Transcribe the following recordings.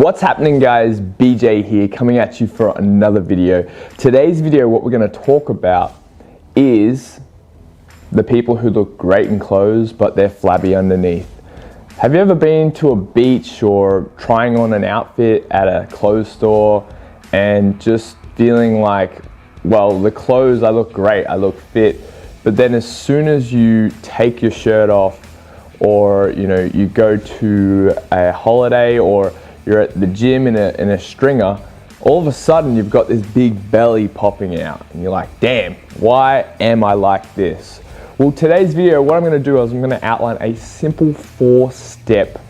What's happening, guys? BJ here, coming at you for another video. Today's video, what we're going to talk about is the people who look great in clothes but they're flabby underneath. Have you ever been to a beach or trying on an outfit at a clothes store and just feeling like, well, the clothes, I look great, I look fit, but then as soon as you take your shirt off, or you go to a holiday, or you're at the gym in a stringer, all of a sudden you've got this big belly popping out and you're like, damn, why am I like this? Well, today's video, what I'm going to do is I'm going to outline a simple 4-step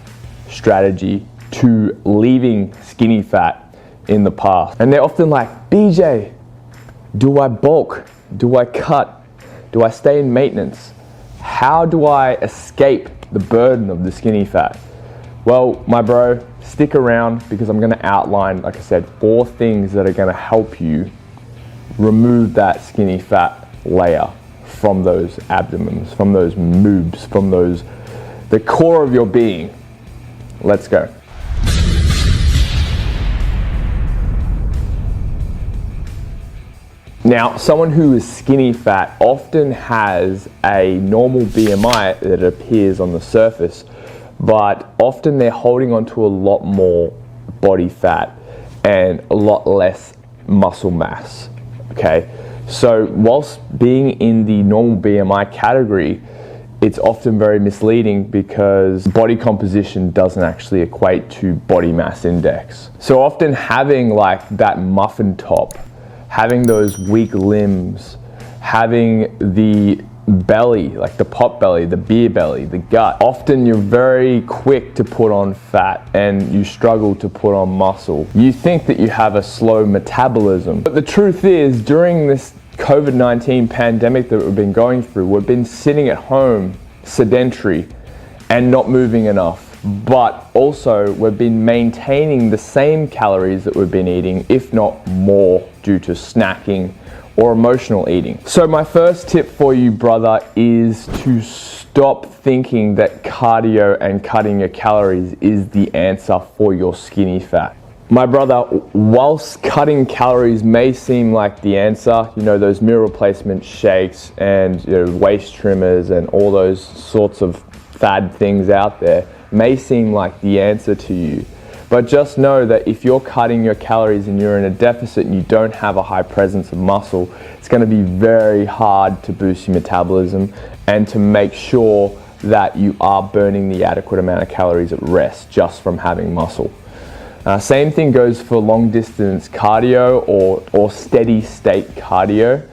strategy to leaving skinny fat in the past. And they're often like, BJ, do I bulk? Do I cut? Do I stay in maintenance? How do I escape the burden of the skinny fat? Well, my bro, stick around because I'm going to outline, like I said, 4 things that are going to help you remove that skinny fat layer from those abdomens, from those moobs, from the core of your being. Let's go. Now, someone who is skinny fat often has a normal BMI that appears on the surface, but often they're holding on to a lot more body fat and a lot less muscle mass, okay? So whilst being in the normal BMI category, it's often very misleading because body composition doesn't actually equate to body mass index. So often having like that muffin top, having those weak limbs, having the belly, like the pot belly, the beer belly, the gut, often you're very quick to put on fat and you struggle to put on muscle. You think that you have a slow metabolism, but the truth is, during this COVID-19 pandemic that we've been going through, we've been sitting at home, sedentary, and not moving enough. But also we've been maintaining the same calories that we've been eating, if not more, due to snacking or emotional eating. So my first tip for you, brother, is to stop thinking that cardio and cutting your calories is the answer for your skinny fat. My brother, whilst cutting calories may seem like the answer, those meal replacement shakes and waist trimmers and all those sorts of fad things out there may seem like the answer to you. But just know that if you're cutting your calories and you're in a deficit and you don't have a high presence of muscle, it's going to be very hard to boost your metabolism and to make sure that you are burning the adequate amount of calories at rest just from having muscle. Same thing goes for long distance cardio or steady state cardio.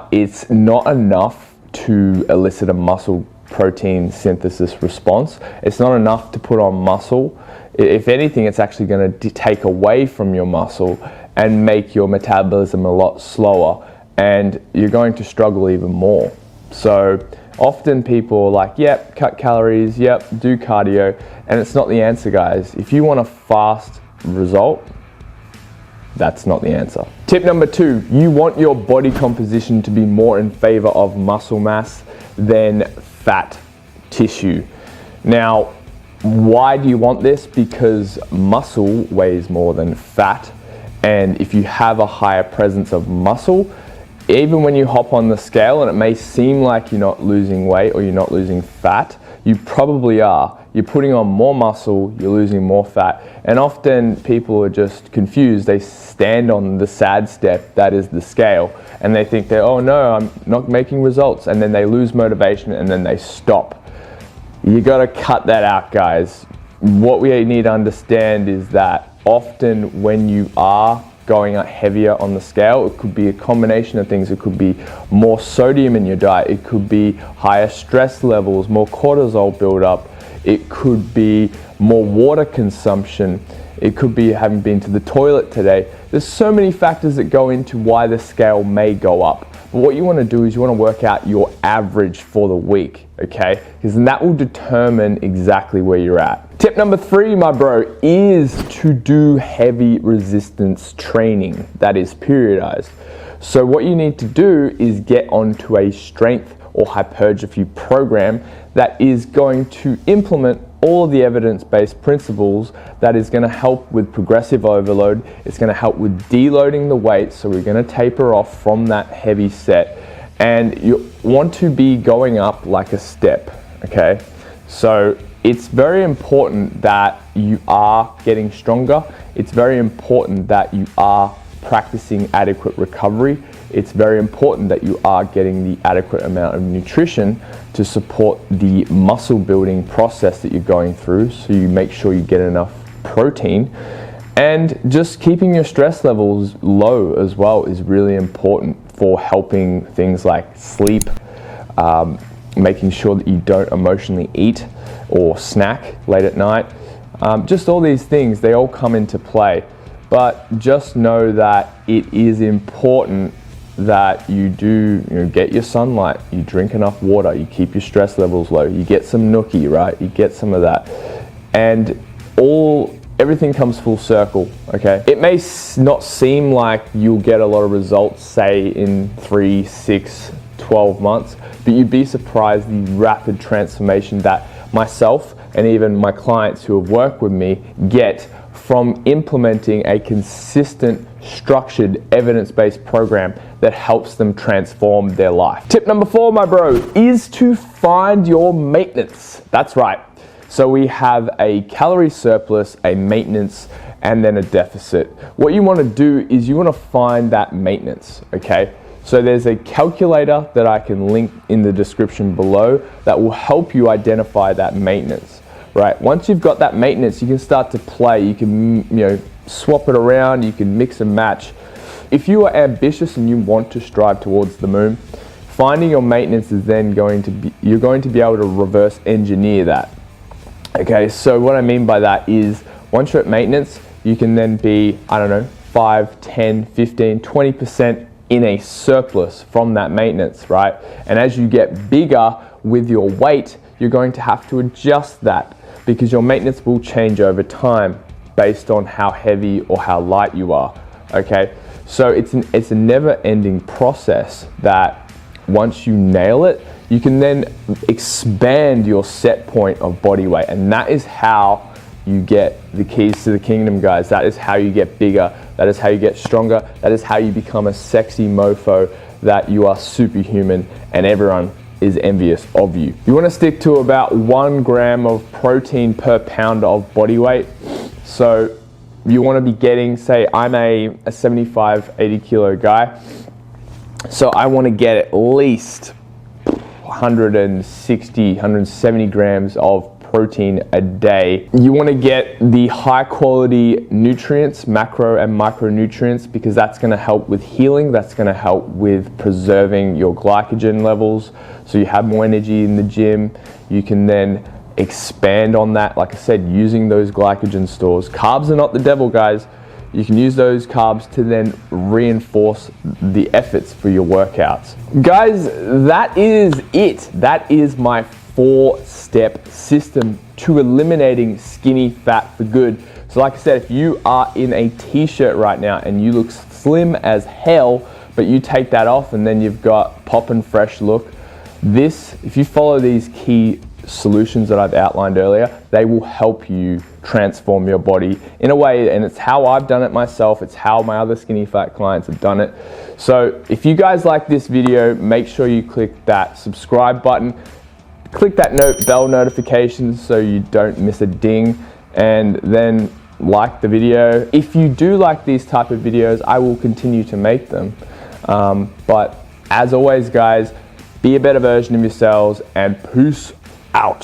It's not enough to elicit a muscle protein synthesis response. It's not enough to put on muscle. If anything, it's actually going to take away from your muscle and make your metabolism a lot slower, and you're going to struggle even more. So often people are like, yep, cut calories, yep, do cardio, and it's not the answer, guys. If you want a fast result, that's not the answer. Tip number 2, you want your body composition to be more in favor of muscle mass than fat tissue. Now, why do you want this? Because muscle weighs more than fat, and if you have a higher presence of muscle, even when you hop on the scale and it may seem like you're not losing weight or you're not losing fat, you probably are. You're putting on more muscle, you're losing more fat, and often people are just confused. They stand on the sad step, that is the scale, and they think that, oh no, I'm not making results, and then they lose motivation and then they stop. You gotta cut that out, guys. What we need to understand is that often when you are going up heavier on the scale, it could be a combination of things. It could be more sodium in your diet, it could be higher stress levels, more cortisol buildup, it could be more water consumption, it could be having been to the toilet today. There's so many factors that go into why the scale may go up. But what you want to do is you want to work out your average for the week, okay? Because that will determine exactly where you're at. Tip number 3, my bro, is to do heavy resistance training that is periodized. So what you need to do is get onto a strength or hypertrophy program that is going to implement all of the evidence-based principles that is going to help with progressive overload. It's going to help with deloading the weight, so we're going to taper off from that heavy set, and you want to be going up like a step, okay? So it's very important that you are getting stronger. It's very important that you are practicing adequate recovery. It's very important that you are getting the adequate amount of nutrition to support the muscle building process that you're going through, so you make sure you get enough protein. And just keeping your stress levels low as well is really important for helping things like sleep, making sure that you don't emotionally eat or snack late at night. Just all these things, they all come into play. But just know that it is important that you do, get your sunlight, you drink enough water, you keep your stress levels low, you get some nookie, right? You get some of that. And everything comes full circle, okay? It may not seem like you'll get a lot of results, say in 3, 6, 12 months, but you'd be surprised the rapid transformation that myself and even my clients who have worked with me get from implementing a consistent, structured, evidence-based program that helps them transform their life. Tip number 4, my bro, is to find your maintenance. That's right. So we have a calorie surplus, a maintenance, and then a deficit. What you want to do is you want to find that maintenance, okay? So there's a calculator that I can link in the description below that will help you identify that maintenance, right? Once you've got that maintenance, you can start to play. You can, swap it around. You can mix and match. If you are ambitious and you want to strive towards the moon, finding your maintenance is then you're going to be able to reverse engineer that. Okay, so what I mean by that is once you're at maintenance, you can then be, 5, 10, 15, 20% in a surplus from that maintenance, right? And as you get bigger with your weight, you're going to have to adjust that because your maintenance will change over time based on how heavy or how light you are, okay? So it's a never-ending process that once you nail it, you can then expand your set point of body weight, and that is how you get the keys to the kingdom, guys. That is how you get bigger. That is how you get stronger. That is how you become a sexy mofo, that you are superhuman and everyone is envious of you. You want to stick to about 1 gram of protein per pound of body weight. So you want to be getting, say I'm a 75, 80 kilo guy. So I want to get at least 160, 170 grams of protein a day. You want to get the high quality nutrients, macro and micronutrients, because that's going to help with healing. That's going to help with preserving your glycogen levels, so you have more energy in the gym. You can then expand on that, like I said, using those glycogen stores. Carbs are not the devil, guys. You can use those carbs to then reinforce the efforts for your workouts. Guys, that is it. That is my 4-step system to eliminating skinny fat for good. So like I said, if you are in a t-shirt right now and you look slim as hell, but you take that off and then you've got pop and fresh look, if you follow these key solutions that I've outlined earlier, they will help you transform your body in a way, and it's how I've done it myself. It's how my other skinny fat clients have done it. So if you guys like this video, make sure you click that subscribe button, click that bell notification so you don't miss a ding, and then like the video. If you do like these type of videos, I will continue to make them. But as always, guys, be a better version of yourselves, and peace out.